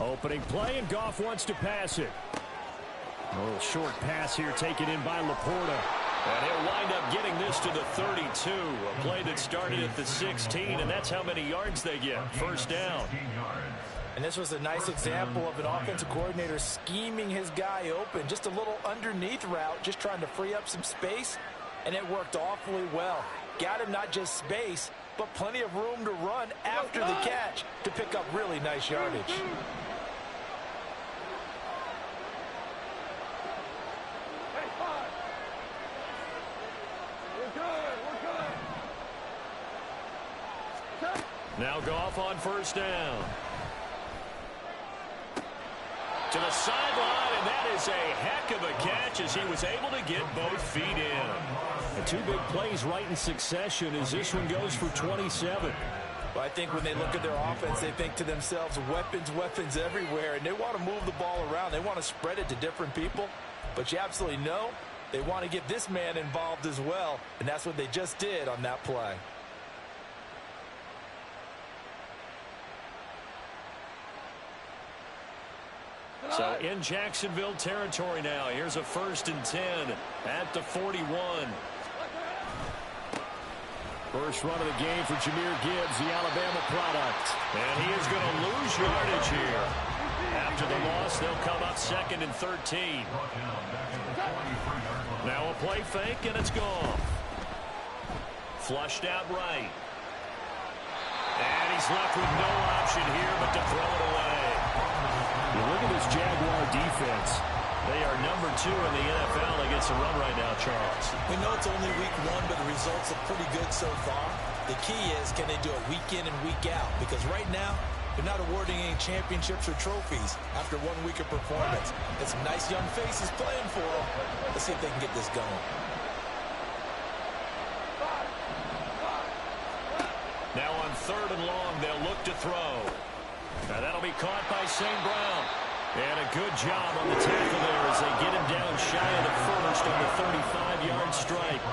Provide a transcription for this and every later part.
Opening play, and Goff wants to pass it. A little short pass here taken in by Laporta. And he'll wind up getting this to the 32. A play that started at the 16, and that's how many yards they get. First down. And this was a nice example of an offensive coordinator scheming his guy open. Just a little underneath route, just trying to free up some space, and it worked awfully well. Got him not just space, but plenty of room to run after the catch to pick up really nice yardage. Now Goff on first down. To the sideline, and that is a heck of a catch as he was able to get both feet in. And two big plays right in succession as this one goes for 27. Well, I think when they look at their offense, they think to themselves, weapons, weapons everywhere, and they want to move the ball around. They want to spread it to different people, but you absolutely know they want to get this man involved as well, and that's what they just did on that play. So in Jacksonville territory now. Here's a 1st and 10 at the 41. First run of the game for Jahmyr Gibbs, the Alabama product. And he is going to lose yardage here. After the loss, they'll come up 2nd and 13. Now a play fake, and it's gone. Flushed out right. And he's left with no option here but to throw it away. You look at this Jaguar defense. They are number 2 in the NFL against the run right now, Charles. We know it's only week 1, but the results are pretty good so far. The key is, can they do it week in and week out? Because right now, they're not awarding any championships or trophies after 1 week of performance. It's some nice young faces playing for them. Let's see if they can get this going. Now on 3rd and long, they'll look to throw. Now that'll be caught by St. Brown. And a good job on the tackle there as they get him down shy of the 1st on the 35-yard stripe.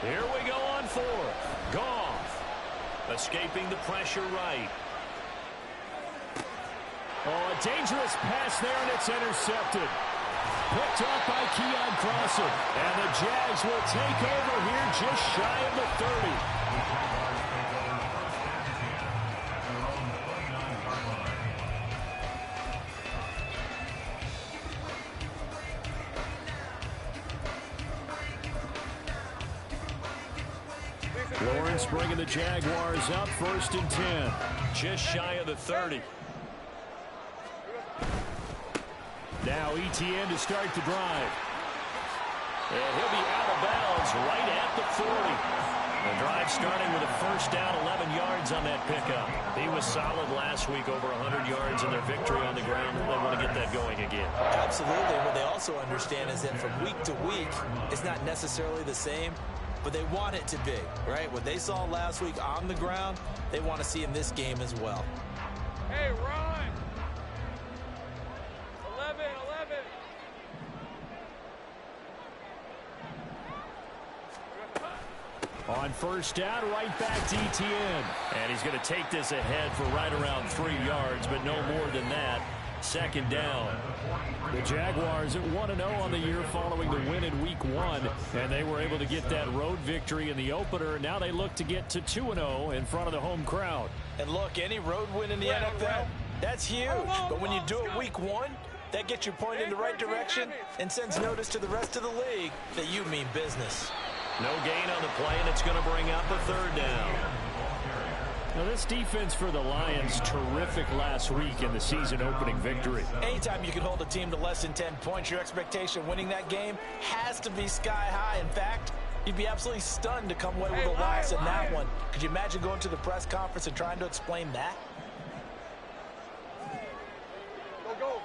Here we go on 4th. Goff escaping the pressure right. Oh, a dangerous pass there, and it's intercepted. Picked up by Keon Crossan. And the Jags will take over here just shy of the 30. Lawrence bringing the Jaguars up 1st and 10. Just shy of the 30. Now Etienne to start the drive. And he'll be out of bounds right at the 40. The drive starting with a 1st down, 11 yards on that pickup. He was solid last week, over 100 yards in their victory on the ground. They want to get that going again. Absolutely. What they also understand is that from week to week, it's not necessarily the same, but they want it to be, right? What they saw last week on the ground, they want to see in this game as well. Hey, Ron! 11. On 1st down, right back to Etienne. And he's going to take this ahead for right around 3 yards, but no more than that. 2nd down. The Jaguars at 1-0 on the year following the win in week 1. And they were able to get that road victory in the opener. Now they look to get to 2-0 in front of the home crowd. And look, any road win in the NFL, that's huge. But when you do it week 1, that gets you pointed in the right direction and sends notice to the rest of the league that you mean business. No gain on the play, and it's going to bring up a 3rd down. Now, this defense for the Lions, terrific last week in the season-opening victory. Anytime you can hold a team to less than 10 points, your expectation winning that game has to be sky high. In fact, you'd be absolutely stunned to come away with a loss in that one. Could you imagine going to the press conference and trying to explain that? Go.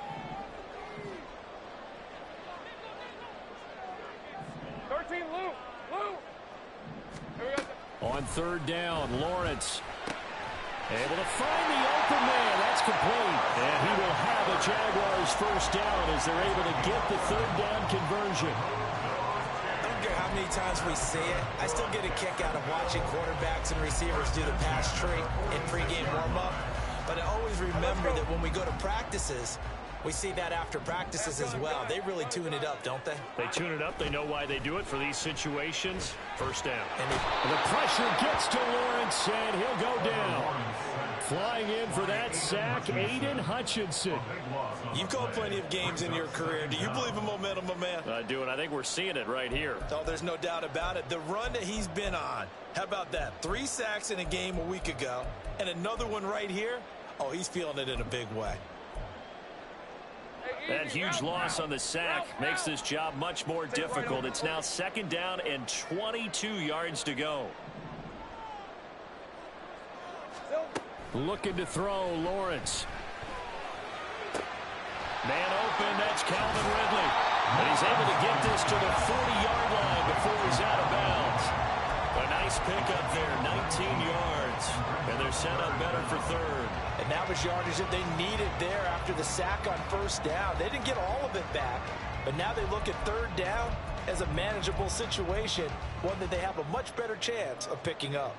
13, Lou. On 3rd down, Lawrence able to find the open man. That's complete. And he will have a Jaguars first down as they're able to get the third down conversion. I don't care how many times we say it, I still get a kick out of watching quarterbacks and receivers do the pass tree in pregame warm-up. But I always remember that when we go to practices, we see that after practices as well. They really tune it up, don't they? They tune it up. They know why they do it for these situations. First down. And the pressure gets to Lawrence, and he'll go down. Flying in for that sack, Aiden Hutchinson. You've called plenty of games in your career. Do you believe in momentum, my man? I do, and I think we're seeing it right here. Oh, there's no doubt about it. The run that he's been on. How about that? 3 sacks in a game a week ago, and another one right here. Oh, he's feeling it in a big way. That huge loss on the sack makes this job much more difficult. It's now second down and 22 yards to go. Looking to throw, Lawrence. Man open, that's Calvin Ridley. And he's able to get this to the 40-yard line before he's out of bounds. A nice pickup there, 19 yards. And they're set up better for third. And that was yardage that they needed there after the sack on first down. They didn't get all of it back, but now they look at third down as a manageable situation, one that they have a much better chance of picking up.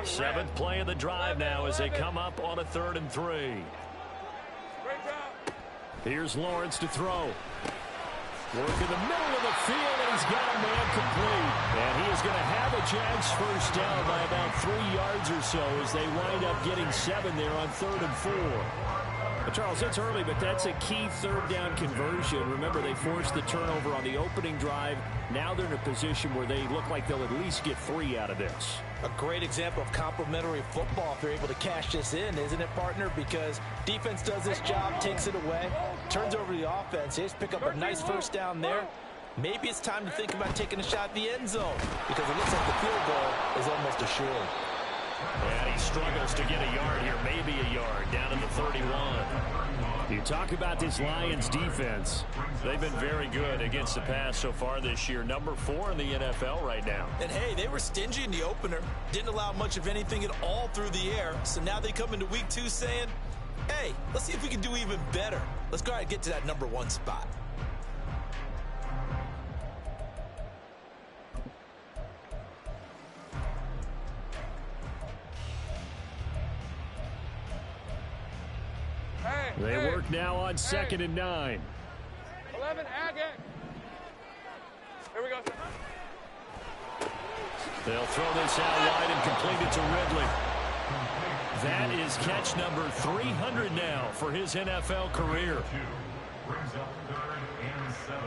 Seventh play of the drive now as they come up on a 3rd and 3. Here's Lawrence to throw. Work in the middle of the field, and he's got a man complete. And he is going to have a Jags first down by about 3 yards or so as they wind up getting 7 there on 3rd and 4. Well, Charles, it's early, but that's a key third down conversion. Remember, they forced the turnover on the opening drive. Now they're in a position where they look like they'll at least get 3 out of this. A great example of complementary football if they're able to cash this in, isn't it, partner? Because defense does this job, takes it away, turns over the offense. They just pick up a nice first down there. Maybe it's time to think about taking a shot at the end zone because it looks like the field goal is almost assured. And he struggles to get a yard here, maybe a yard, down to the 31. You talk about this Lions defense. They've been very good against the pass so far this year. Number 4 in the NFL right now. And, hey, they were stingy in the opener. Didn't allow much of anything at all through the air. So now they come into week 2 saying, hey, let's see if we can do even better. Let's go ahead and get to that number 1 spot. They work now on 2nd and 9. 11, Agate. Here we go. They'll throw this out wide and complete it to Ridley. That is catch number 300 now for his NFL career. Brings up 3rd and 7.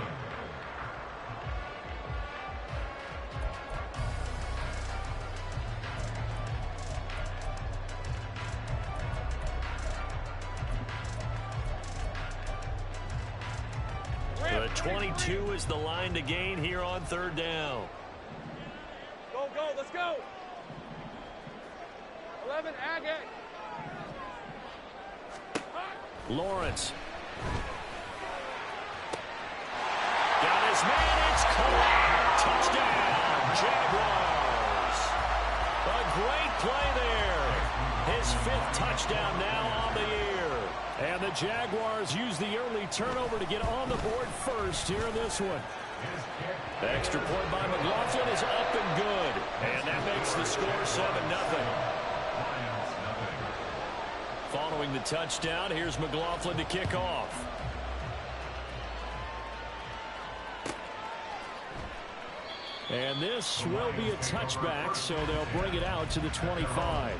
The 22 is the line to gain here on 3rd down. Go, go, let's go. 11, Agate. Lawrence. Got his man, it's caught. Touchdown, Jaguars. A great play there. His 5th touchdown now on the year. And the Jaguars use the early turnover to get on the board first here in this one. The extra point by McLaughlin is up and good. And that makes the score 7-0. Following the touchdown, here's McLaughlin to kick off. And this will be a touchback, so they'll bring it out to the 25.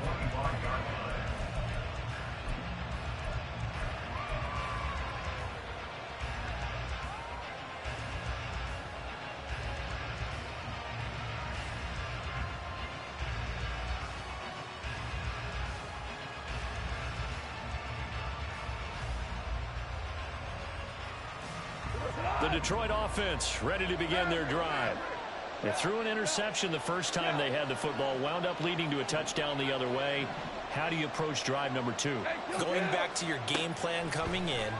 The Detroit offense ready to begin their drive. They threw an interception the first time they had the football, wound up leading to a touchdown the other way. How do you approach drive number 2? Going back to your game plan coming in,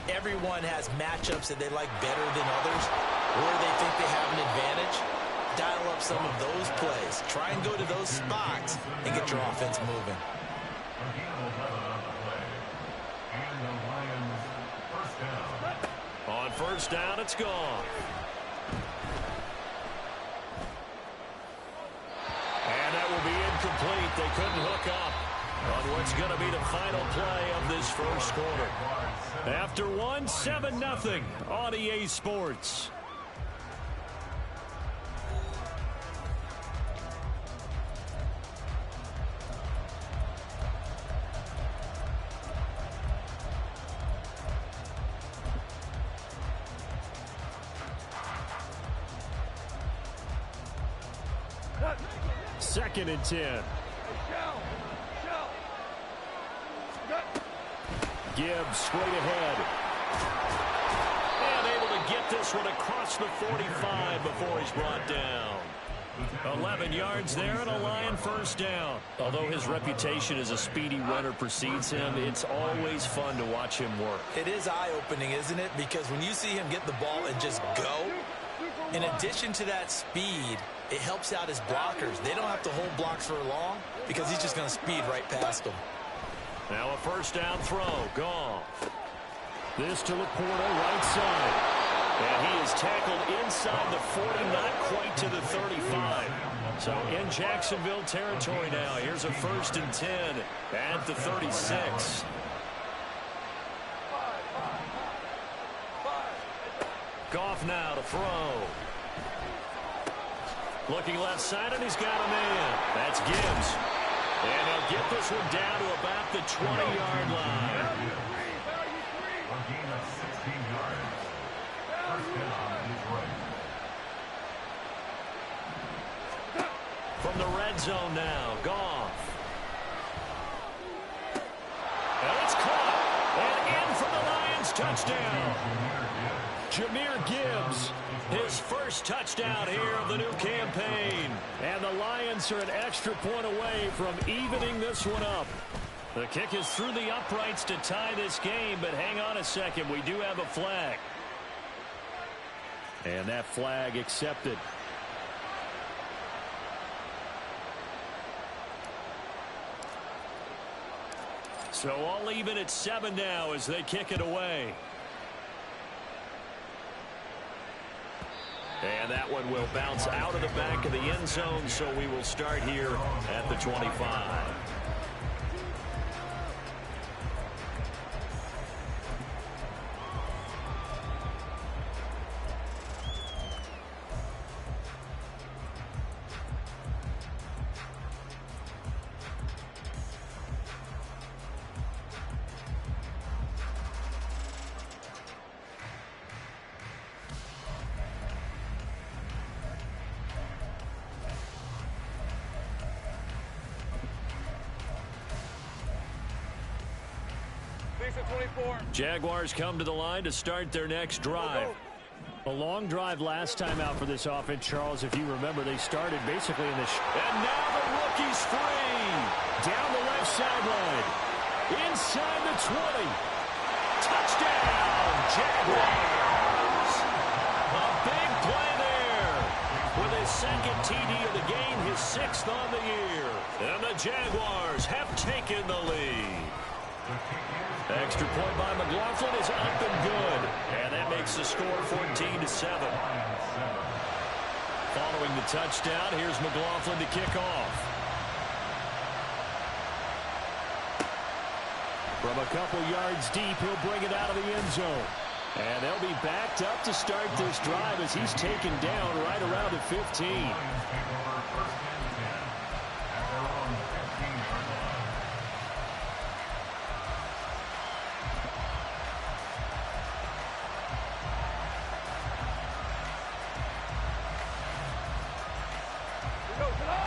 Everyone has matchups that they like better than others, where they think they have an advantage. Dial up some of those plays. Try and go to those spots and get your offense moving. On first down, it's gone. And that will be incomplete. They couldn't hook up on what's going to be the final play of this first quarter. After one, 7-0 on EA Sports. Second and 10. Gibbs straight ahead. And able to get this one across the 45 before he's brought down. 11 yards there and a Lion first down. Although his reputation as a speedy runner precedes him, it's always fun to watch him work. It is eye-opening, isn't it? Because when you see him get the ball and just go, in addition to that speed, it helps out his blockers. They don't have to hold blocks for long because he's just going to speed right past them. Now a first down throw. Goff. This to Laporta, right side. And he is tackled inside the 40, not quite to the 35. So in Jacksonville territory now. Here's a first and 10 at the 36. Goff now to throw. Looking left side, and he's got a man. That's Gibbs. And they'll get this one down to about the 20-yard line. A gain of 16 yards. First down, Detroit. From the red zone now, Goff. And it's caught. And in for the Lions, touchdown. Jahmyr Gibbs, his first touchdown here of the new campaign. And the Lions are an extra point away from evening this one up. The kick is through the uprights to tie this game, but hang on a second, we do have a flag. And that flag accepted. So all even at 7 now as they kick it away. And that one will bounce out of the back of the end zone, so we will start here at the 25. Jaguars come to the line to start their next drive. A long drive last time out for this offense, Charles. If you remember, they started basically in the... And now the rookie's free. Down the left sideline. Inside the 20. Touchdown, Jaguars. A big play there. With his second TD of the game, his 6th on the year. And the Jaguars have taken the lead. Extra point by McLaughlin is up and good. And that makes the score 14-7. Following the touchdown, here's McLaughlin to kick off. From a couple yards deep, he'll bring it out of the end zone. And they'll be backed up to start this drive as he's taken down right around the 15.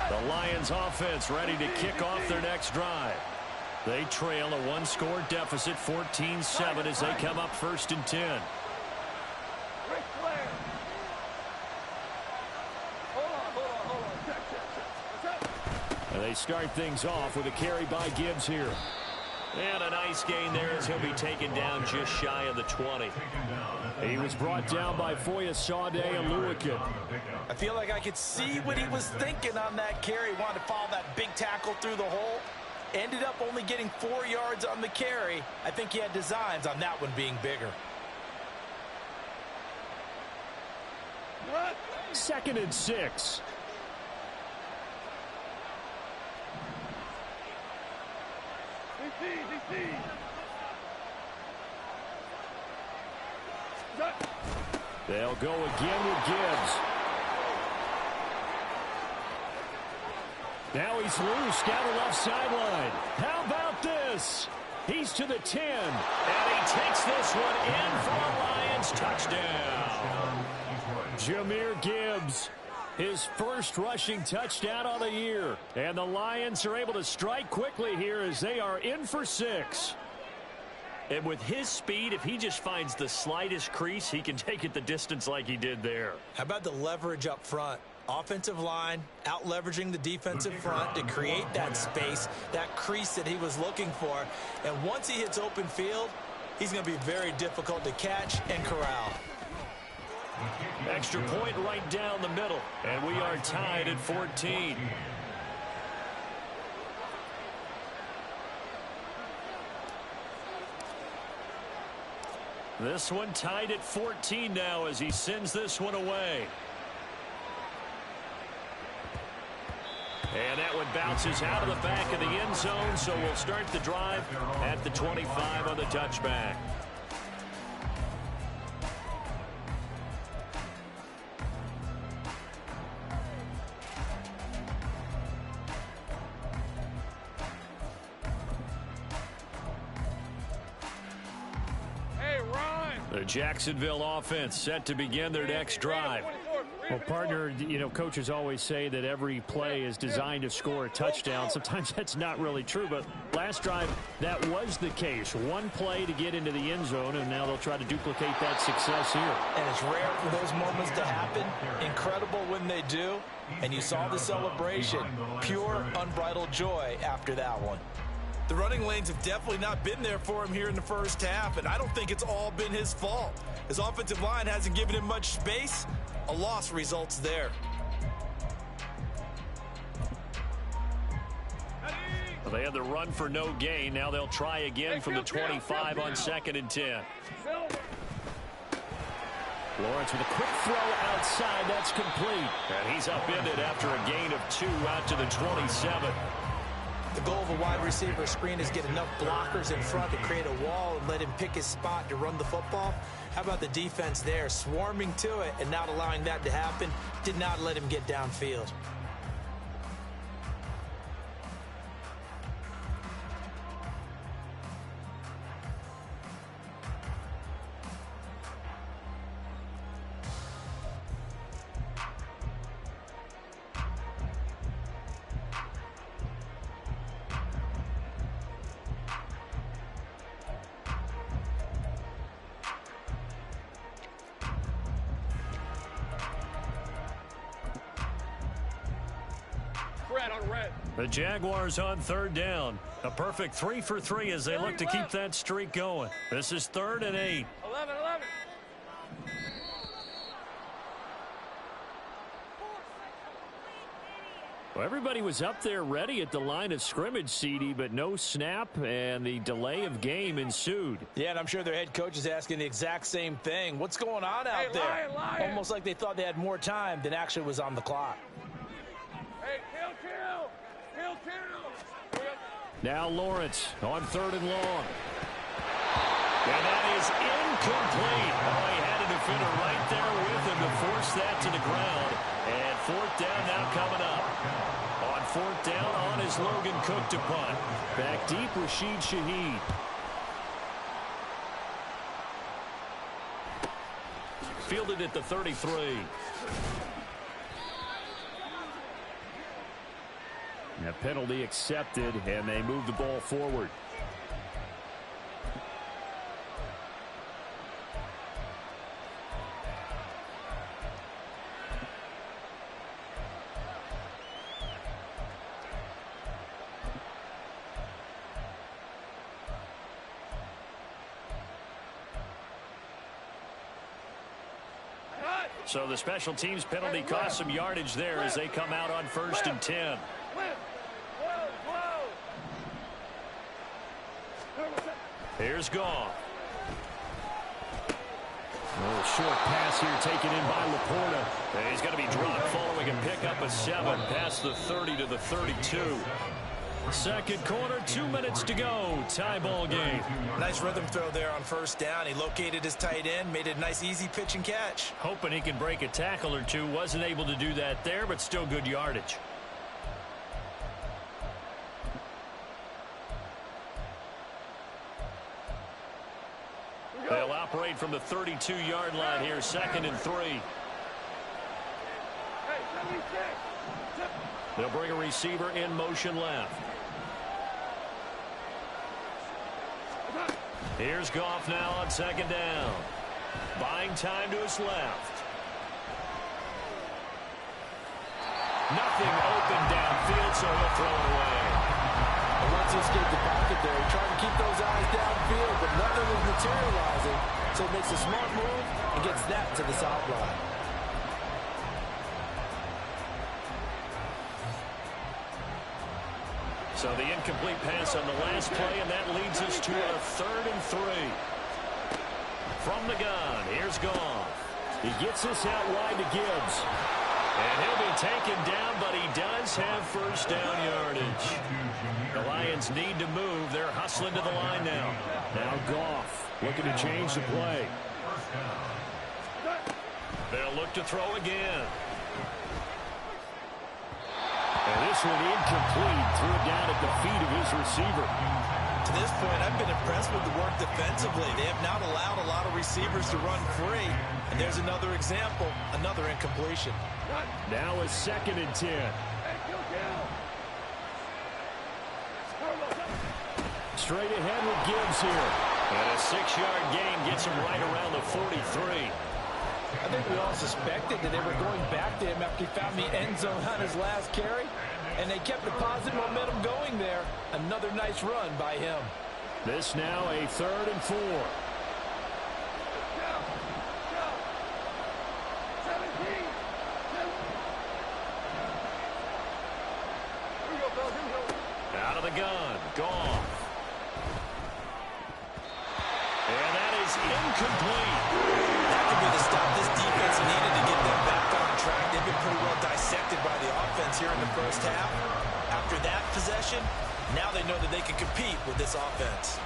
The Lions offense ready to kick off their next drive. They trail a one-score deficit, 14-7, as they come up 1st and 10. And they start things off with a carry by Gibbs here. And a nice gain there as he'll be taken down just shy of the 20. He was brought down by Foyesade and Lewican. I feel like I could see what he was thinking on that carry. Wanted to follow that big tackle through the hole. Ended up only getting 4 yards on the carry. I think he had designs on that one being bigger. 2nd and 6. They'll go again with Gibbs. Now he's loose down the left sideline. How about this? He's to the 10. And he takes this one in for a Lions touchdown. Jahmyr Gibbs, his first rushing touchdown of the year. And the Lions are able to strike quickly here as they are in for 6. And with his speed, if he just finds the slightest crease, he can take it the distance like he did there. How about the leverage up front? Offensive line out leveraging the defensive front to create that space, that crease that he was looking for. And once he hits open field, he's going to be very difficult to catch and corral. Extra point right down the middle. And we are tied at 14. This one tied at 14 now as he sends this one away. And that one bounces out of the back of the end zone, so we'll start the drive at the 25 on the touchback. The Jacksonville offense set to begin their next drive. Well, partner, you know, coaches always say that every play is designed to score a touchdown. Sometimes that's not really true, but last drive, that was the case. One play to get into the end zone, and now they'll try to duplicate that success here. And it's rare for those moments to happen. Incredible when they do. And you saw the celebration. Pure, unbridled joy after that one. The running lanes have definitely not been there for him here in the first half, and I don't think it's all been his fault. His offensive line hasn't given him much space. A loss results there. Well, they had the run for no gain. Now they'll try again from the 25 on 2nd and 10. Lawrence with a quick throw outside. That's complete. And he's upended after a gain of 2 out to the 27. The goal of a wide receiver screen is get enough blockers in front to create a wall and let him pick his spot to run the football. How about the defense there, swarming to it and not allowing that to happen? Did not let him get downfield. The Jaguars on 3rd down. A perfect 3 for 3 as they look to keep that streak going. This is 3rd and 8. 11. Well, everybody was up there ready at the line of scrimmage, CD, but no snap, and the delay of game ensued. Yeah, and I'm sure their head coach is asking the exact same thing. What's going on out there? Lion. Almost like they thought they had more time than actually was on the clock. Hey, kill. Now Lawrence on 3rd and long. And that is incomplete. Oh, he had a defender right there with him to force that to the ground. And 4th down now coming up. On 4th down on is Logan Cook to punt. Back deep, Rashid Shaheed. Fielded at the 33. A penalty accepted, and they move the ball forward. So the special teams penalty cost some yardage there as they come out on 1st and 10. Here's Goff. A short pass here taken in by Laporta. And he's going to be dropped following a pickup of 7 past the 30 to the 32. Second quarter, 2 minutes to go. Tie ball game. Nice rhythm throw there on 1st down. He located his tight end, made it a nice easy pitch and catch. Hoping he can break a tackle or two. Wasn't able to do that there, but still good yardage. They'll operate from the 32-yard line here, 2nd and 3. They'll bring a receiver in motion left. Here's Goff now on 2nd down. Buying time to his left. Nothing open downfield, so he'll throw it away. And once he escaped the pocket there, he tried to keep those eyes downfield, but nothing was materializing. So he makes a smart move and gets that to the sideline. So the incomplete pass on the last play, and that leads us to a 3rd and 3. From the gun, here's Goff. He gets this out wide to Gibbs. And he'll be taken down, but he does have 1st down yardage. The Lions need to move. They're hustling to the line now. Now Goff looking to change the play. They'll look to throw again. And this one incomplete. Threw it down at the feet of his receiver. To this point, I've been impressed with the work defensively. They have not allowed a lot of receivers to run free. And there's another example, another incompletion. Now a 2nd and 10. Straight ahead with Gibbs here. And a 6-yard gain gets him right around the 43. I think we all suspected that they were going back to him after he found the end zone on his last carry. And they kept the positive momentum going there. Another nice run by him. This now a 3rd and 4. Out of the gun. Goff. And that is incomplete. That could be the stop this defense needed to get them back on track. They've been pretty well dissected by the offense here in the 1st half. After that possession, now they know that they can compete with this offense.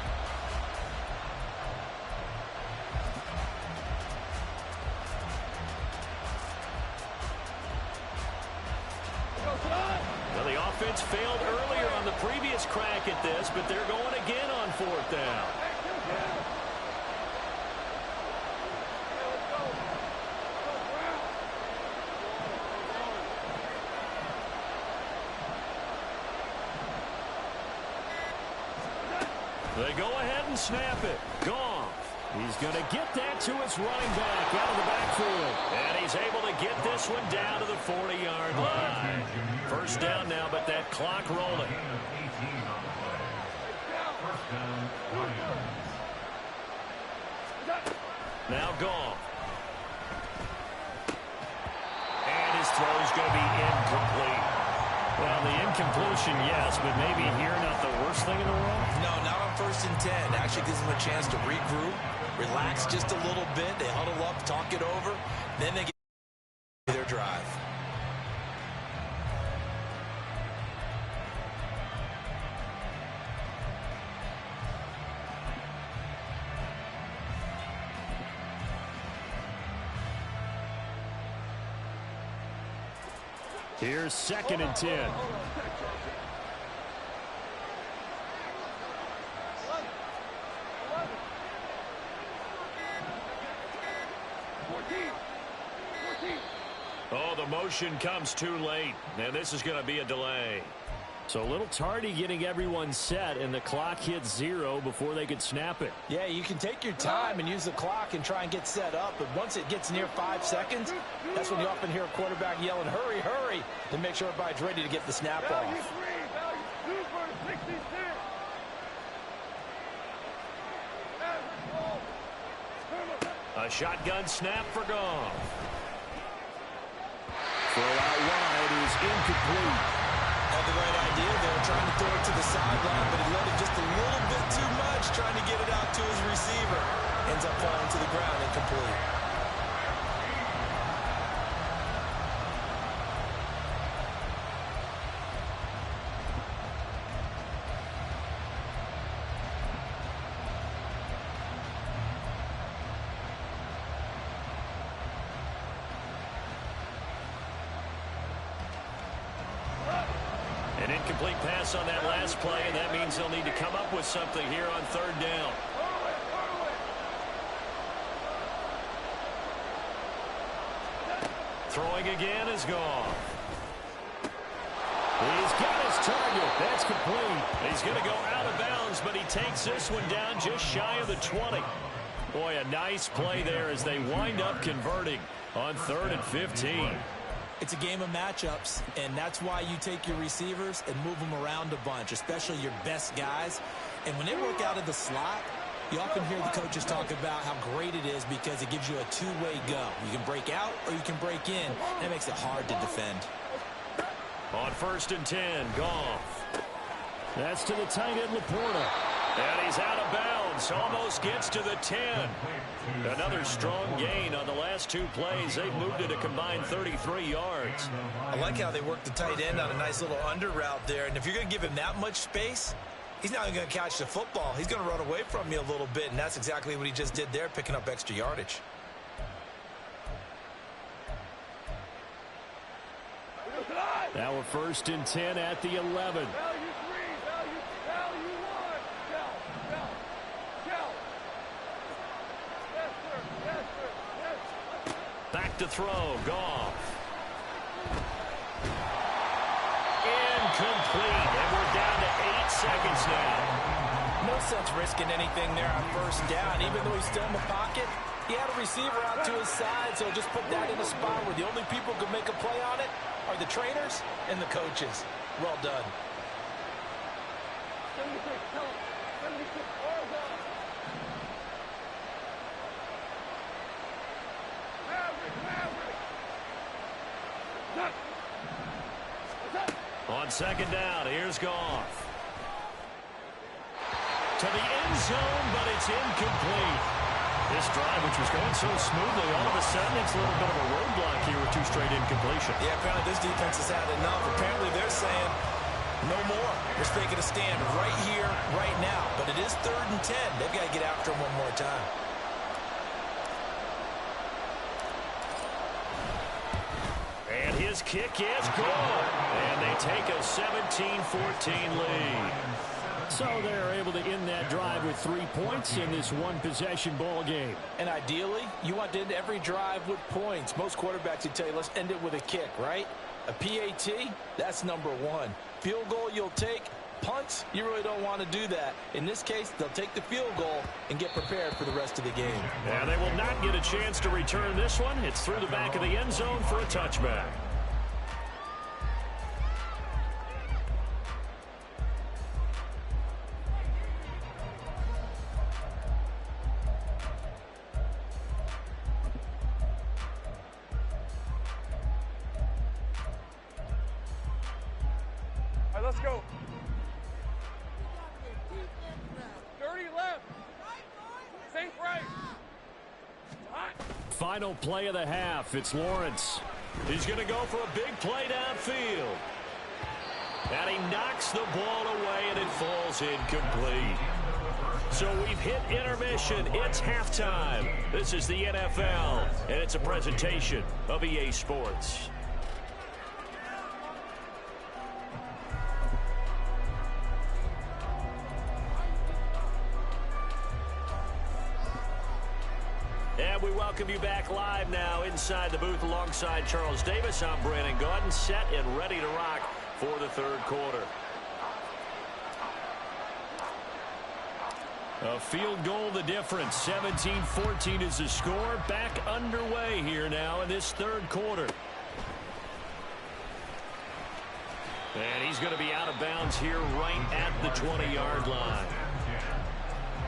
Well, the offense failed earlier on the previous crack at this, but they're going again on 4th down. They go ahead and snap it. Goff. He's going to get that to his running back out of the backfield. And he's able to get this one down to the 40-yard line. 1st down now, but that clock rolling. Now Goff. And his throw is going to be incomplete. Well, the incompletion, yes, but maybe here not the worst thing in the world? No, not on 1st and 10. Actually gives them a chance to regroup, relax just a little bit. They huddle up, talk it over. Then they get their drive. Here's 2nd and 10. Oh, the motion comes too late, and this is going to be a delay. So a little tardy getting everyone set, and the clock hits 0 before they could snap it. Yeah, you can take your time and use the clock and try and get set up, but once it gets near 5 seconds, that's when you often hear a quarterback yelling, hurry, hurry, to make sure everybody's ready to get the snap off. A shotgun snap for Goff. Throw out wide is incomplete. Had the right idea there, trying to throw it to the sideline, but he let it just a little bit too much, trying to get it out to his receiver. Ends up falling to the ground, incomplete. An incomplete pass on that last play, and that means they'll need to come up with something here on third down. Throwing again is gone. He's got his target. That's complete. He's going to go out of bounds, but he takes this one down just shy of the 20. Boy, a nice play there as they wind up converting on 3rd and 15. It's a game of matchups, and that's why you take your receivers and move them around a bunch, especially your best guys. And when they work out of the slot, you often hear the coaches talk about how great it is because it gives you a two-way go. You can break out or you can break in. That makes it hard to defend. On 1st and 10, Goff. That's to the tight end, Laporta. And he's out of bounds. Almost gets to the 10. Another strong gain on the last 2 plays. They've moved it a combined 33 yards. I like how they work the tight end on a nice little under route there. And if you're going to give him that much space, he's not going to catch the football. He's going to run away from you a little bit, and that's exactly what he just did there, picking up extra yardage. Now we're 1st and 10 at the 11. Value 3, value 1. Go. Yes, sir. Yes, sir. Yes. Back to throw. Goff. Incomplete. And we're down to 8 seconds now. No sense risking anything there on 1st down. Even though he's still in the pocket, he had a receiver out to his side, so just put that in a spot where the only people who can make a play on it are the trainers and the coaches. Well done. 76, tell him. 76, horizontal. Maverick. Done. On 2nd down, here's Goff. To the end zone, but it's incomplete. This drive, which was going so smoothly, all of a sudden it's a little bit of a roadblock here with 2 straight incompletions. Yeah, apparently this defense has had enough. Apparently they're saying no more. We're taking a stand right here, right now. But it is 3rd and 10. They've got to get after him one more time. And his kick is good. And they take a 17-14 lead. So they're able to end that drive with 3 points in this one-possession ball game. And ideally, you want to end every drive with points. Most quarterbacks would tell you, let's end it with a kick, right? A PAT, that's number 1. Field goal you'll take. Punts, you really don't want to do that. In this case, they'll take the field goal and get prepared for the rest of the game. And they will not get a chance to return this one. It's through the back of the end zone for a touchback. All right, let's go. Dirty left. Safe right. Hot. Final play of the half. It's Lawrence. He's going to go for a big play downfield. And he knocks the ball away, and it falls incomplete. So we've hit intermission. It's halftime. This is the NFL, and it's a presentation of EA Sports. And we welcome you back live now inside the booth alongside Charles Davis. I'm Brandon Gaudin, set and ready to rock for the 3rd quarter. A field goal the difference. 17-14 is the score. Back underway here now in this 3rd quarter. And he's going to be out of bounds here right at the 20-yard line.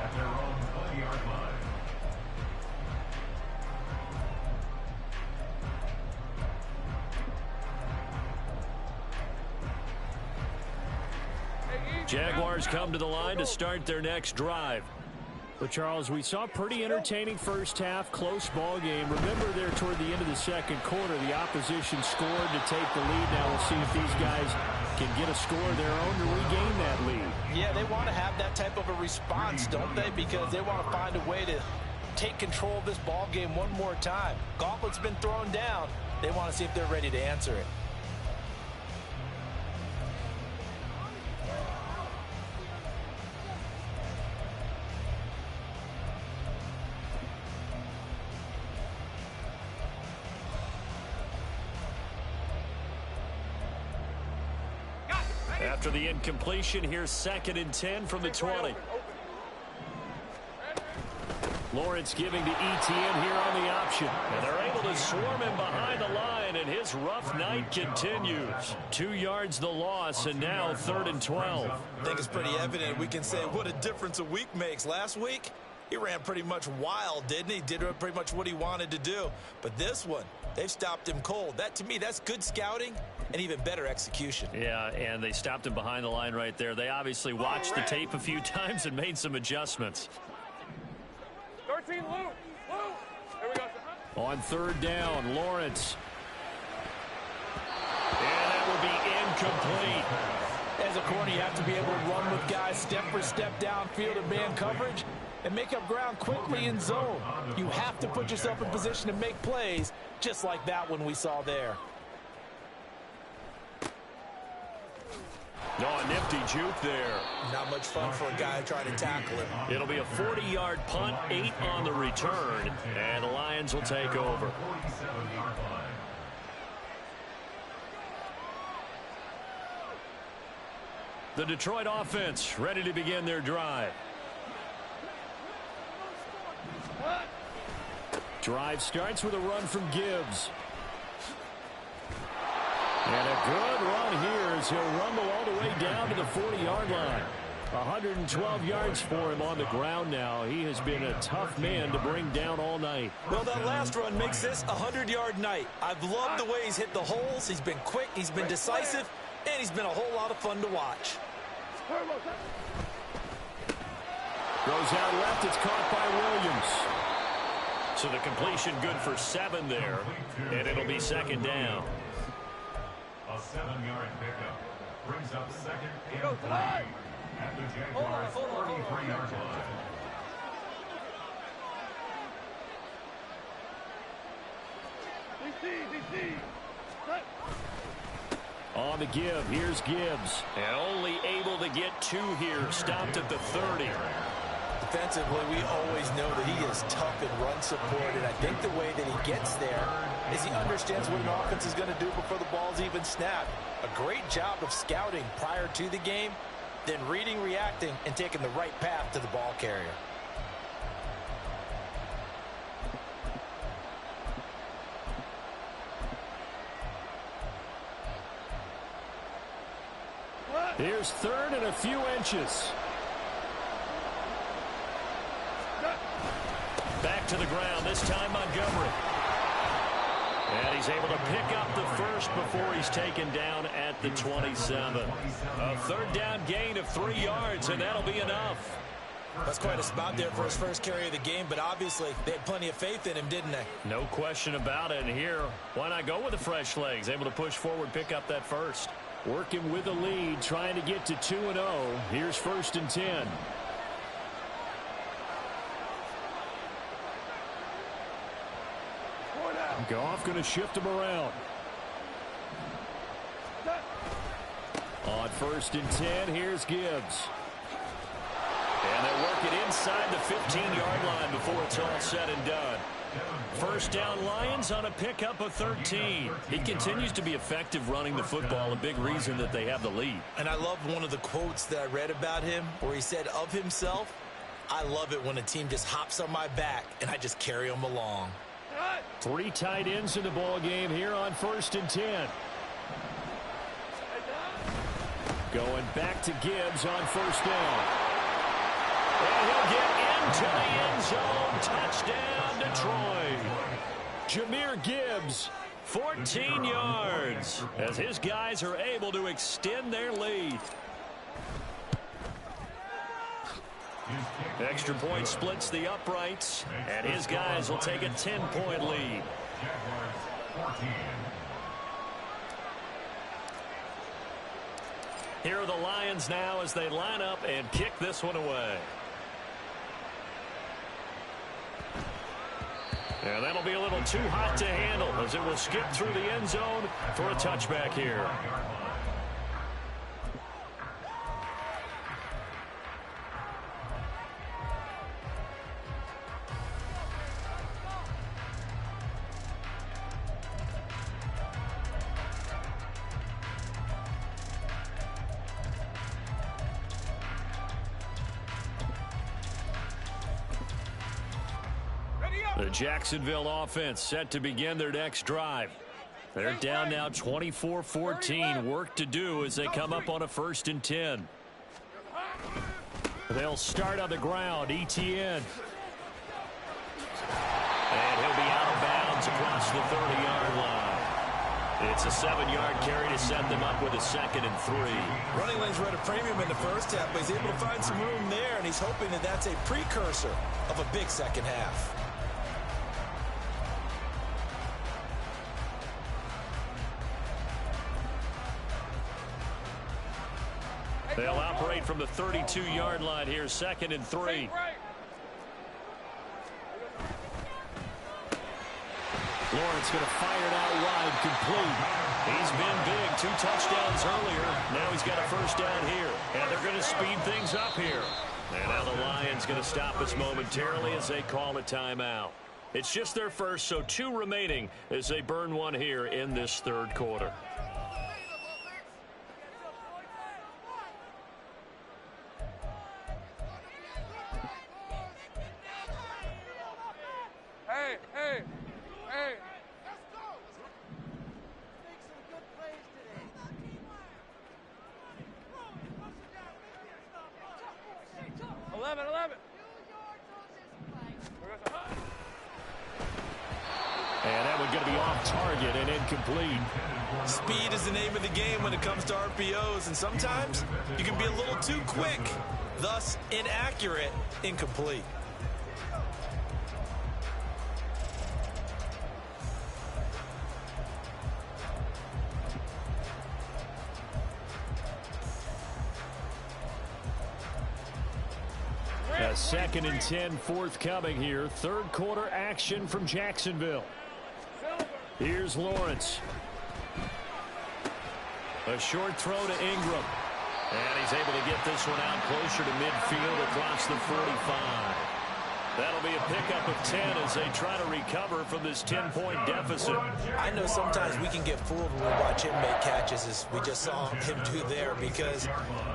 At their own 20-yard line. Jaguars come to the line to start their next drive. But, Charles, we saw a pretty entertaining first half, close ball game. Remember there toward the end of the second quarter, the opposition scored to take the lead. Now we'll see if these guys can get a score of their own to regain that lead. Yeah, they want to have that type of a response, don't they? Because they want to find a way to take control of this ball game one more time. Gauntlet's been thrown down. They want to see if they're ready to answer it. After the incompletion, here's 2nd and 10 from the 20. Lawrence giving to Etienne here on the option. And they're able to swarm him behind the line, and his rough night continues. 2 yards the loss, and now 3rd and 12. I think it's pretty evident. We can say what a difference a week makes. Last week, he ran pretty much wild, didn't he? Did pretty much what he wanted to do. But this one, they've stopped him cold. That, to me, that's good scouting and even better execution. Yeah, and they stopped him behind the line right there. They obviously watched the tape a few times and made some adjustments. 13, Lou. There we go. On 3rd down, Lawrence. And that will be incomplete. As a corner, you have to be able to run with guys step for step downfield in man coverage and make up ground quickly in zone. You have to put yourself in position to make plays just like that one we saw there. Oh, a nifty juke there. Not much fun for a guy trying to tackle him. It'll be a 40-yard punt, 8 on the return, and the Lions will take over. 47-yard line. The Detroit offense ready to begin their drive. Drive starts with a run from Gibbs. And a good run here as he'll rumble all the way down to the 40-yard line. 112 yards for him on the ground now. He has been a tough man to bring down all night. Well, that last run makes this a 100-yard night. I've loved the way he's hit the holes. He's been quick, he's been decisive, and he's been a whole lot of fun to watch. Goes out left. It's caught by Williams. So the completion good for 7 there, and it'll be 2nd down. A 7-yard pickup brings up 2nd and Go 3 tonight. at the Jaguars' 43-yard line. DC. On the give. Here's Gibbs. And only able to get 2 here. Stopped at the 30. Defensively, we always know that he is tough in run support, and I think the way that he gets there is he understands what an offense is going to do before the ball's even snapped. A great job of scouting prior to the game, then reading, reacting, and taking the right path to the ball carrier. Here's 3rd and a few inches. Back to the ground, this time Montgomery. And he's able to pick up the first before he's taken down at the 27. A 3rd down gain of 3 yards, and that'll be enough. That's quite a spot there for his first carry of the game, but obviously they had plenty of faith in him, didn't they? No question about it. And here, why not go with the fresh legs? Able to push forward, pick up that first. Working with the lead, trying to get to 2-0. Here's 1st and 10. Goff going to shift him around. On 1st and 10, here's Gibbs. And they work it inside the 15-yard line before it's all said and done. 1st down Lions on a pickup of 13. He continues to be effective running the football, a big reason that they have the lead. And I love one of the quotes that I read about him where he said of himself, I love it when a team just hops on my back and I just carry them along. 3 tight ends in the ball game here on 1st and 10. Going back to Gibbs on 1st down. And he'll get into the end zone. Touchdown, Detroit. Jahmyr Gibbs, 14 yards as his guys are able to extend their lead. Extra point splits the uprights, and his guys will take a 10-point lead. Jaguars 14. Here are the Lions now as they line up and kick this one away. And that'll be a little too hot to handle as it will skip through the end zone for a touchback here. The Jacksonville offense set to begin their next drive. They're down now 24-14. Work to do as they come up on a 1st and 10. They'll start on the ground. Etienne. And he'll be out of bounds across the 30-yard line. It's a 7-yard carry to set them up with a 2nd and 3. Running lanes were at a premium in the first half, but he's able to find some room there, and he's hoping that that's a precursor of a big second half. They'll operate from the 32-yard line here, 2nd and 3. Lawrence going to fire it out wide, complete. He's been big, 2 touchdowns earlier. Now he's got a 1st down here, and they're going to speed things up here. And now the Lions going to stop us momentarily as they call a timeout. It's just their first, so 2 remaining as they burn one here in this 3rd quarter. Hey. Let's go. Make some good plays today. 11. And that one going to be off target and incomplete. Speed is the name of the game when it comes to RPOs, and sometimes you can be a little too quick, thus inaccurate, incomplete. A 2nd and 10 forthcoming here. 3rd quarter action from Jacksonville. Here's Lawrence. A short throw to Ingram. And he's able to get this one out closer to midfield across the 45. That'll be a pickup of 10 as they try to recover from this 10-point deficit. I know sometimes we can get fooled when we watch him make catches, as we just saw him do there, because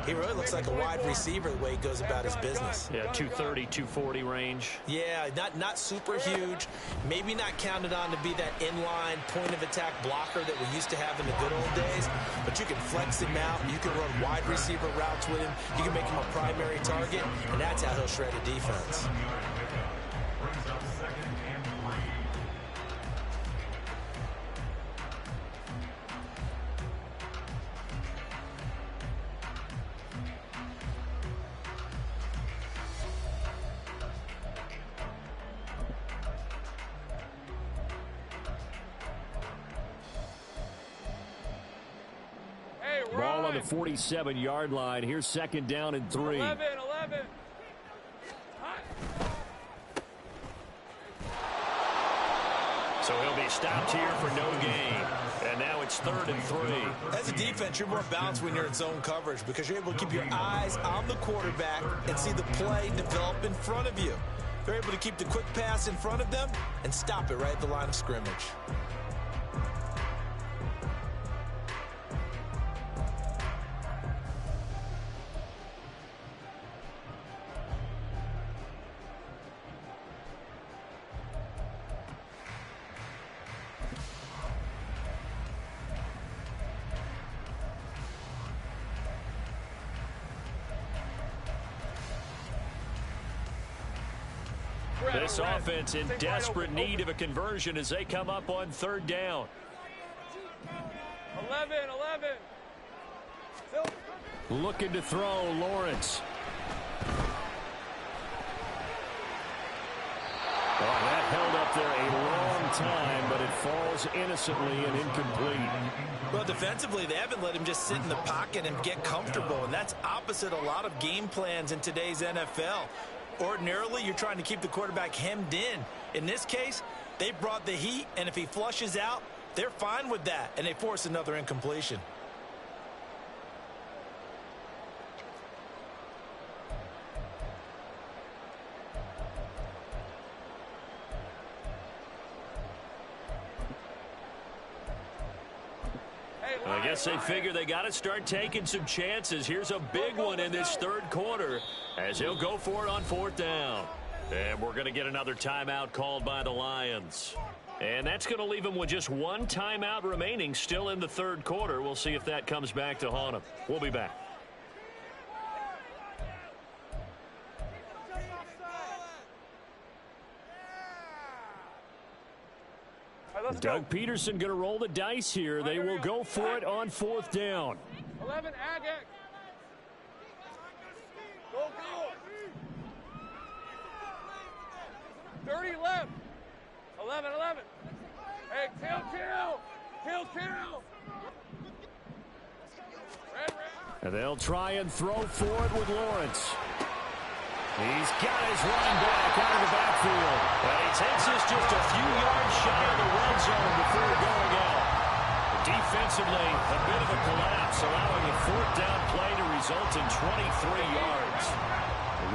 he really looks like a wide receiver the way he goes about his business. Yeah, 230, 240 range. Yeah, not super huge, maybe not counted on to be that inline point-of-attack blocker that we used to have in the good old days, but you can flex him out, you can run wide receiver routes with him, you can make him a primary target, and that's how he'll shred a defense. Brings up 2nd and 3. Ball on the 47-yard line. Here's 2nd down and 3. 11. So he'll be stopped here for no gain. And now it's 3rd and 3. As a defense, you're more balanced when you're in zone coverage because you're able to keep your eyes on the quarterback and see the play develop in front of you. They're able to keep the quick pass in front of them and stop it right at the line of scrimmage. This offense in desperate need of a conversion as they come up on 3rd down. 11. Looking to throw, Lawrence. Oh, that held up there a long time, but it falls innocently and incomplete. Well, defensively, they haven't let him just sit in the pocket and get comfortable, and that's opposite a lot of game plans in today's NFL. Ordinarily, you're trying to keep the quarterback hemmed in. In this case, they brought the heat, and if he flushes out, they're fine with that, and they force another incompletion. I guess they figure they got to start taking some chances. Here's a big one in this third quarter as he'll go for it on fourth down. And we're going to get another timeout called by the Lions. And that's going to leave them with just one timeout remaining still in the third quarter. We'll see if that comes back to haunt them. We'll be back. Doug Peterson going to roll the dice here. They will go for it on fourth down. 11, Agate. Go, go. 30 left. 11. Hey, kill. Red. And they'll try and throw for it with Lawrence. He's got his running back out of the backfield. And he takes this just a few yards shy of the red zone before going out. Defensively, a bit of a collapse, allowing a fourth down play to result in 23 yards.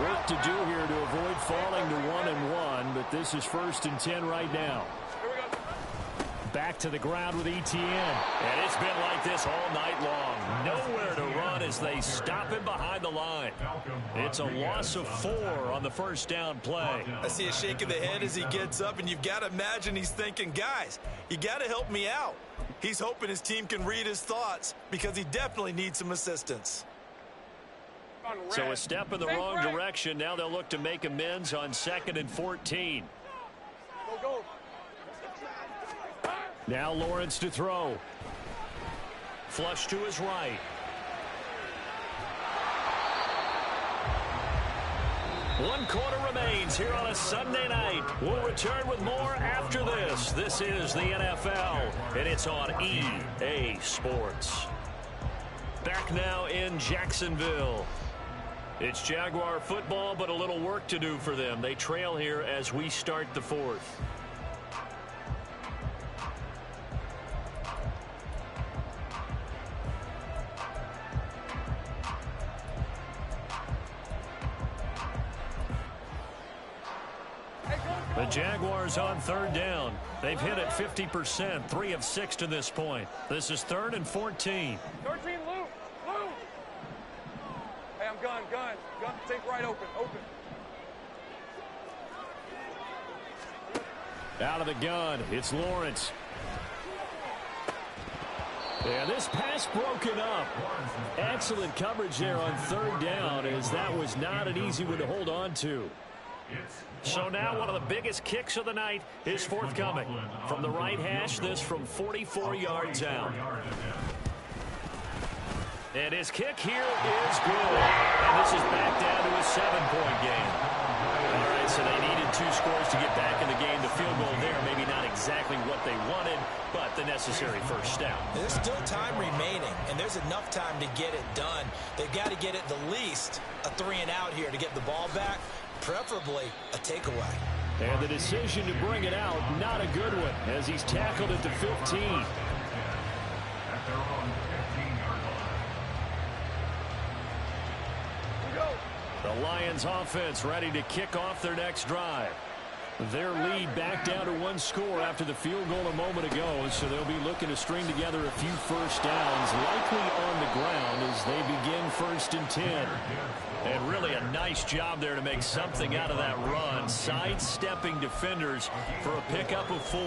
Work to do here to avoid falling to 1-1, but this is 1st and 10 right now. Here we go. Back to the ground with ETN. And it's been like this all night long. Nowhere to run as they stop him behind the line. It's a loss of 4 on the first down play. I see a shake of the head as he gets up, and you've got to imagine he's thinking, guys, you got to help me out. He's hoping his team can read his thoughts because he definitely needs some assistance. So a step in the wrong direction. Now they'll look to make amends on 2nd and 14. Go. Now Lawrence to throw. Flush to his right. One quarter remains here on a Sunday night. We'll return with more after this. This is the NFL, and it's on EA Sports. Back now in Jacksonville. It's Jaguar football, but a little work to do for them. They trail here as we start the fourth. The Jaguars on third down. They've hit it 50%, 3 of 6 to this point. This is 3rd and 14. 13, Lou. Hey, I'm gun. Think right, open. Out of the gun, it's Lawrence. And this pass broken up. Excellent coverage there on third down, as that was not an easy one to hold on to. So now one of the biggest kicks of the night is forthcoming. From the right hash, this from 44 yards out. And his kick here is good. And this is back down to a 7-point game. All right, so they needed 2 scores to get back in the game. The field goal there, maybe not exactly what they wanted, but the necessary first step. There's still time remaining, and there's enough time to get it done. They've got to get at the least a 3-and-out here to get the ball back, preferably a takeaway. And the decision to bring it out, not a good one, as he's tackled at the 15. At their own 15-yard line. The Lions offense ready to kick off their next drive. Their lead back down to 1 score after the field goal a moment ago, so they'll be looking to string together a few first downs, likely on the ground as they begin 1st and 10. And really a nice job there to make something out of that run, sidestepping defenders for a pickup of 4.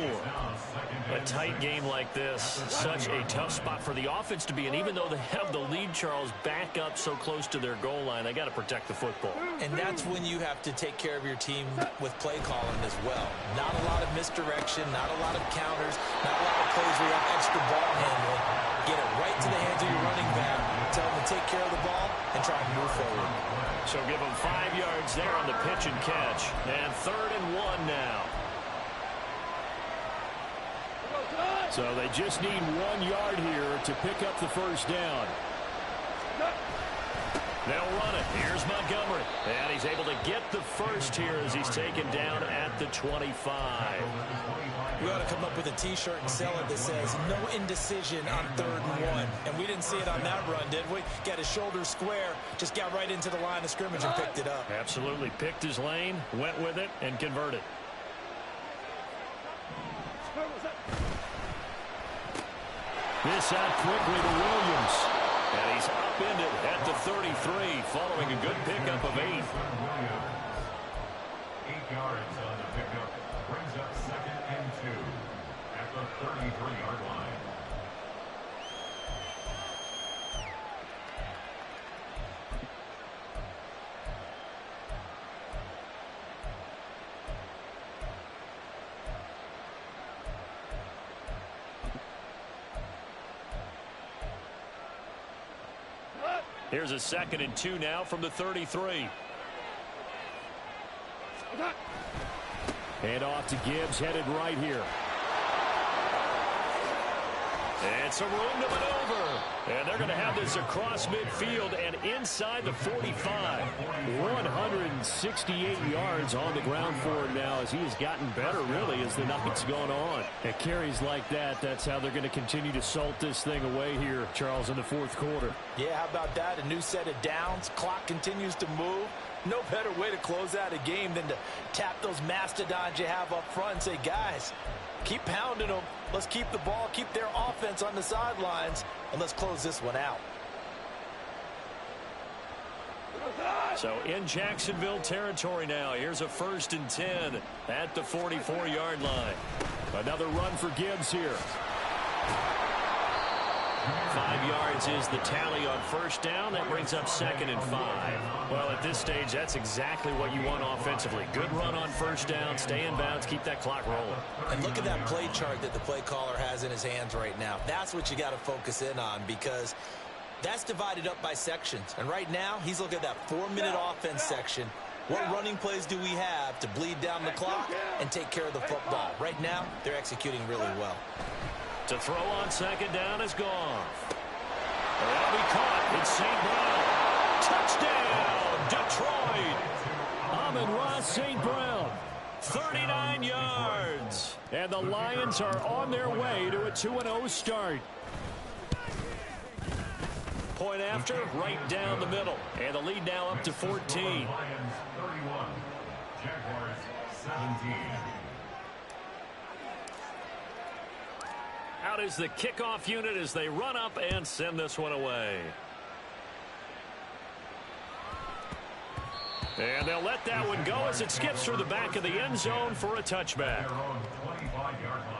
A tight game like this, such a tough spot for the offense to be in. Even though they have the lead, Charles, back up so close to their goal line, they got to protect the football. And that's when you have to take care of your team with play calling as well. Not a lot of misdirection, not a lot of counters, not a lot of plays where you have extra ball handling. Get it right to the hands of your running back. Tell him to take care of the ball and try and move forward. So give him 5 yards there on the pitch and catch. And 3rd and 1 now. So they just need 1 yard here to pick up the first down. They'll run it. Here's Montgomery. And he's able to get the first here as he's taken down at the 25. We ought to come up with a T-shirt and sell it that says, no indecision on 3rd and 1. And we didn't see it on that run, did we? Got his shoulder square, just got right into the line of scrimmage and picked it up. Absolutely. Picked his lane, went with it, and converted. This out quickly to Williams. And he's upended at the 33, following a good pickup of 8. 8 yards on the pickup. Brings up 2nd and 2 at the 33-yard line. Here's a 2nd and 2 now from the 33. Hand off to Gibbs, headed right here. And some room to maneuver. And they're going to have this across midfield and inside the 45. 168 yards on the ground for him now as he has gotten better, really, as the night's gone on. At carries like that, that's how they're going to continue to salt this thing away here, Charles, in the 4th quarter. Yeah, how about that? A new set of downs. Clock continues to move. No better way to close out a game than to tap those mastodons you have up front and say, guys, keep pounding them. Let's keep the ball, keep their offense on the sidelines, and let's close this one out. So in Jacksonville territory now. Here's a 1st and 10 at the 44-yard line. Another run for Gibbs here. 5 yards is the tally on 1st down. That brings up 2nd and 5. Well, at this stage, that's exactly what you want offensively. Good run on 1st down, stay in bounds, keep that clock rolling. And look at that play chart that the play caller has in his hands right now. That's what you got to focus in on, because that's divided up by sections. And right now, he's looking at that 4-minute offense section. What running plays do we have to bleed down the clock and take care of the football? Right now, they're executing really well. To throw on 2nd down is gone. That'll be caught. It's St. Brown. Touchdown, Detroit. Amon-Ra St. Brown. 39 yards. And the Lions are on their way to a 2-0 start. Point after, right down the middle. And the lead now up to 14. Lions 31, Jaguars 17. Out is the kickoff unit as they run up and send this one away. And they'll let that one go as it skips through the back of the end zone for a touchback. Their own 25-yard line.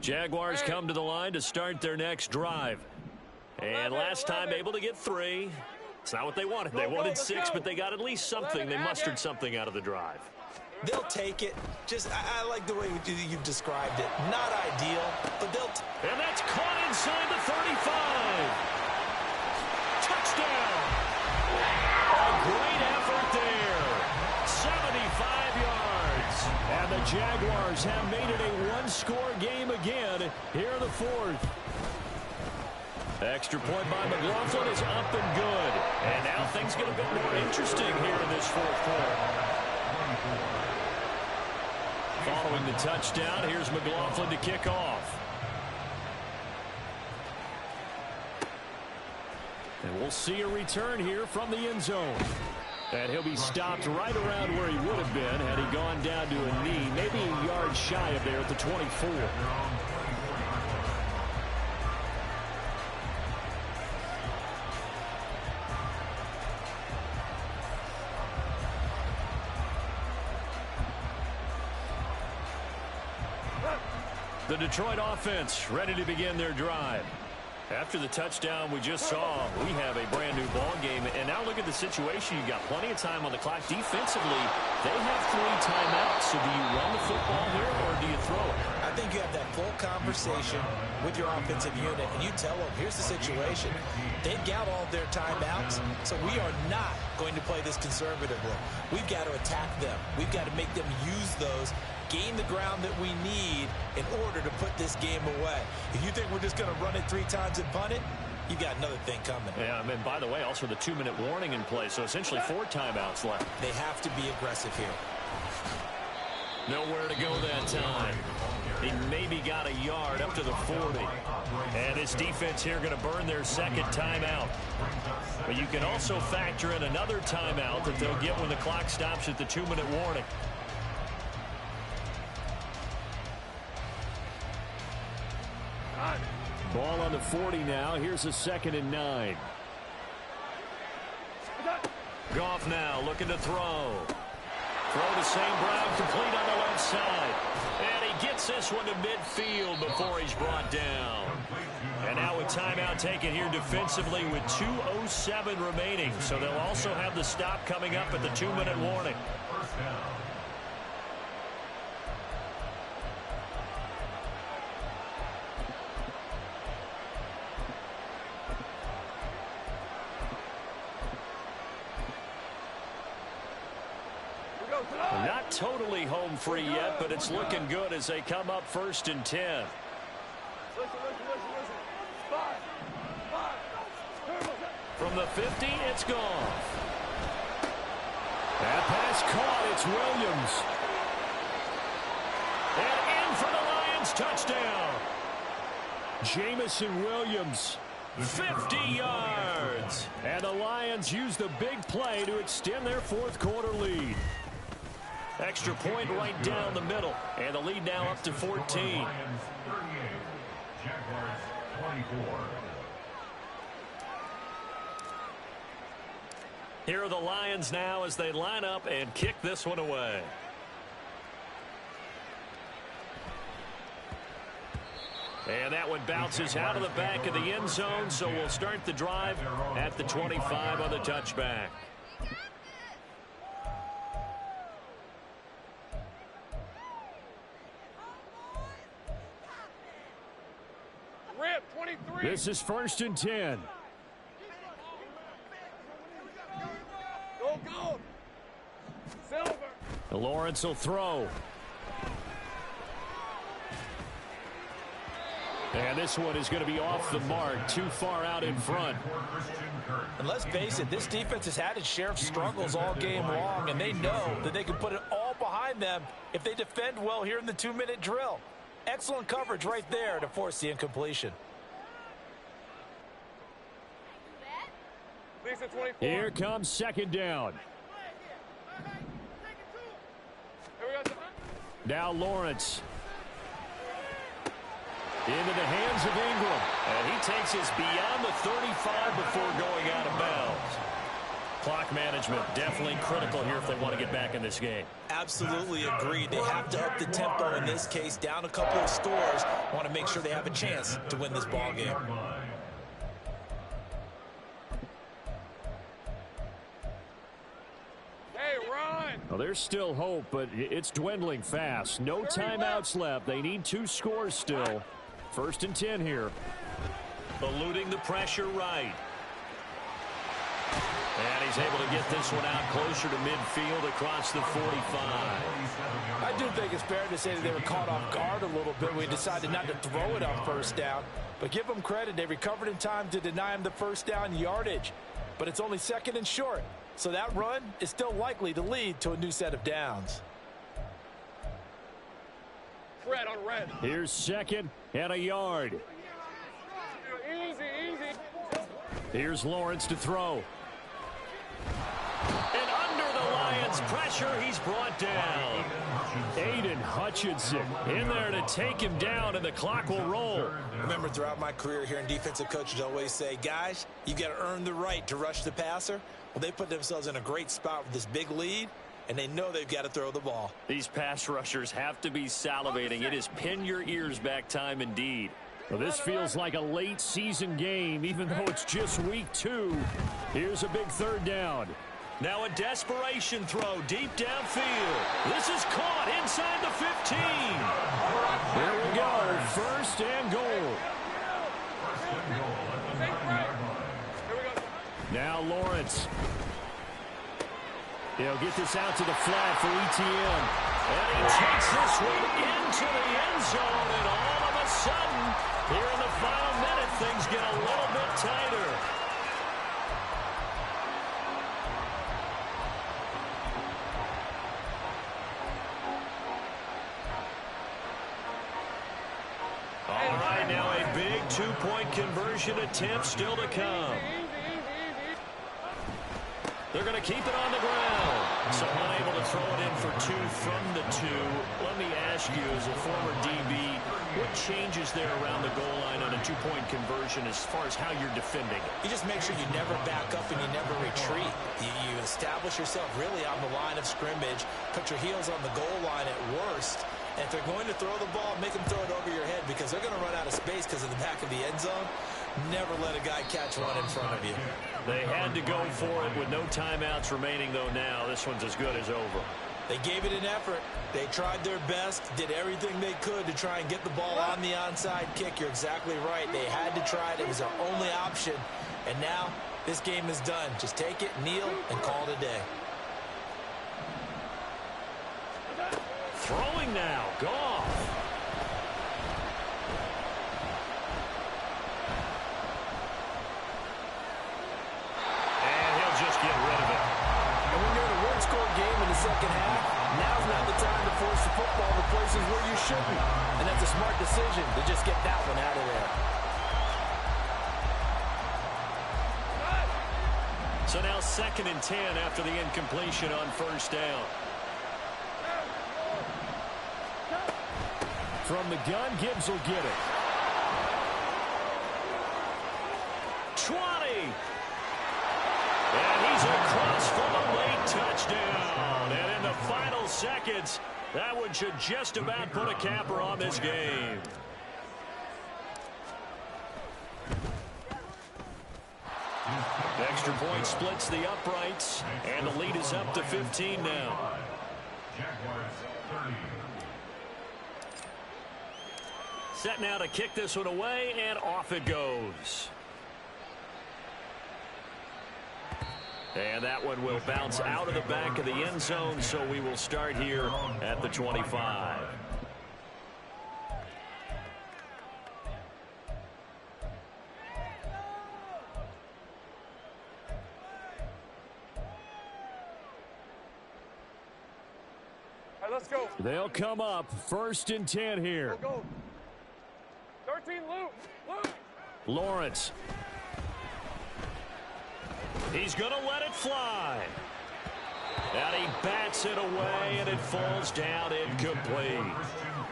Jaguars come to the line to start their next drive. And last time able to get 3. It's not what they wanted. They wanted 6, but they got at least something. They mustered something out of the drive. They'll take it. I like the way you've described it. Not ideal, but they'll and that's caught inside the 35. Touchdown. A great effort there. 75 yards. And the Jaguars have made it a one-score game again here in the 4th. Extra point by McLaughlin is up and good. And now things get a bit more interesting here in this 4th quarter. Following the touchdown, here's McLaughlin to kick off. And we'll see a return here from the end zone. And he'll be stopped right around where he would have been had he gone down to a knee, maybe a yard shy of there at the 24. The Detroit offense ready to begin their drive. After the touchdown we just saw, we have a brand new ball game. And now look at the situation. You've got plenty of time on the clock. Defensively, they have 3 timeouts. So do you run the football here or do you throw it? I think you have that full conversation with your offensive unit, and you tell them, here's the situation. They've got all their timeouts, so we are not going to play this conservatively. We've got to attack them. We've got to make them use those, gain the ground that we need in order to put this game away. If you think we're just going to run it 3 times and punt it, you've got another thing coming. Yeah, and by the way, also the 2-minute warning in play, so essentially 4 timeouts left. They have to be aggressive here. Nowhere to go that time. He maybe got a yard up to the 40. And his defense here going to burn their second timeout. But you can also factor in another timeout that they'll get when the clock stops at the 2-minute warning. Ball on the 40 now. Here's a 2nd and 9. Goff now looking to throw. Throw to St. Brown, complete on the left side. And he gets this one to midfield before he's brought down. And now with timeout taken here defensively with 2:07 remaining. So they'll also have the stop coming up at the 2-minute warning. First down. Not totally home free yet, but it's looking good as they come up 1st and 10. From the 50, it's gone. That pass caught. It's Williams. And in for the Lions, touchdown. Jamison Williams, 50 yards. And the Lions use the big play to extend their 4th quarter lead. Extra point right down the middle. And the lead now up to 14. Lions 38, Jaguars 24. Here are the Lions now as they line up and kick this one away. And that one bounces out of the back of the end zone, so we'll start the drive at the 25 on the touchback. Rip, 23. This is 1st and 10. Go, go. Silver. Lawrence will throw. And this one is going to be off the mark, too far out in front. And let's face it, this defense has had its share of struggles all game long, and they know that they can put it all behind them if they defend well here in the 2-minute drill. Excellent coverage right there to force the incompletion. Lisa, 24. Here comes 2nd down. Here we go. Now Lawrence. Into the hands of Ingram. And he takes us beyond the 35 before going out of bounds. Clock management definitely critical here if they want to get back in this game. Absolutely agreed. They have to up the tempo in this case, down a couple of scores. Want to make sure they have a chance to win this ball game. Hey, run. Well, there's still hope, but it's dwindling fast. No timeouts left. They need 2 scores still. 1st and 10 here. Eluding the pressure right. And he's able to get this one out closer to midfield across the 45. I do think it's fair to say that they were caught off guard a little bit. We decided not to throw it on 1st down. But give them credit. They recovered in time to deny him the 1st down yardage. But it's only 2nd and short. So that run is still likely to lead to a new set of downs. Red on red. Here's 2nd and a yard. Easy, easy. Here's Lawrence to throw. And under the Lions' pressure, he's brought down. Aiden Hutchinson in there to take him down, and the clock will roll. Remember, throughout my career here in defensive coaches always say, guys, you got to earn the right to rush the passer. Well, they put themselves in a great spot with this big lead, and they know they've got to throw the ball. These pass rushers have to be salivating. It is pin your ears back time indeed. Well, this feels like a late season game, even though it's just week 2. Here's a big third down. Now a desperation throw deep downfield. This is caught inside the 15. Here we go. First and goal. Now Lawrence. He'll get this out to the flat for ETN. And he takes this one into the end zone. And all of a sudden, here in the final minute, things get a little bit tighter. All right, now a big two-point conversion attempt still to come. They're going to keep it on the ground. So unable to throw it in for 2 from the 2. Let me ask you, as a former DB, what changes there around the goal line on a two-point conversion as far as how you're defending? You just make sure you never back up and you never retreat. You establish yourself really on the line of scrimmage, put your heels on the goal line at worst, and if they're going to throw the ball, make them throw it over your head because they're going to run out of space because of the back of the end zone. Never let a guy catch one in front of you. They had to go for it with no timeouts remaining, though now. This one's as good as over. They gave it an effort. They tried their best, did everything they could to try and get the ball on the onside kick. You're exactly right. They had to try it. It was their only option. And now this game is done. Just take it, kneel, and call it a day. Throwing now. Goff. And he'll just get rid of it. And when you're in a one-score game in the second half, now's not the time to force the football to places where you shouldn't. And that's a smart decision to just get that one out of there. So now 2nd and 10 after the incompletion on first down. From the gun, Gibbs will get it. 20. And he's across for a late touchdown. And in the final seconds, that one should just about put a capper on this game. The extra point splits the uprights, and the lead is up to 15 now. Jaguars 30. Set now to kick this one away, and off it goes. And that one will bounce out of the back of the end zone, so we will start here at the 25. All right, let's go. They'll come up 1st and 10 here. Go. 13, Luke. Lawrence. He's going to let it fly. And he bats it away, and it falls down incomplete.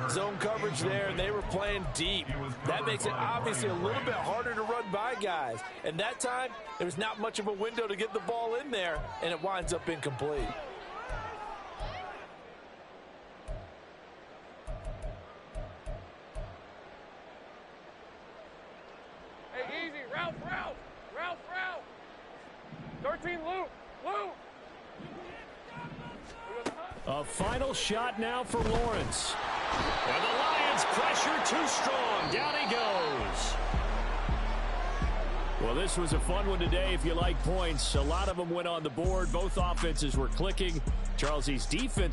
Zone coverage there, and they were playing deep. That makes it obviously a little bit harder to run by guys. And that time, there was not much of a window to get the ball in there, and it winds up incomplete. Hey, easy. Ralph. 13, Luke. A final shot now for Lawrence. And the Lions pressure too strong. Down he goes. Well, this was a fun one today if you like points. A lot of them went on the board. Both offenses were clicking. Charles's defense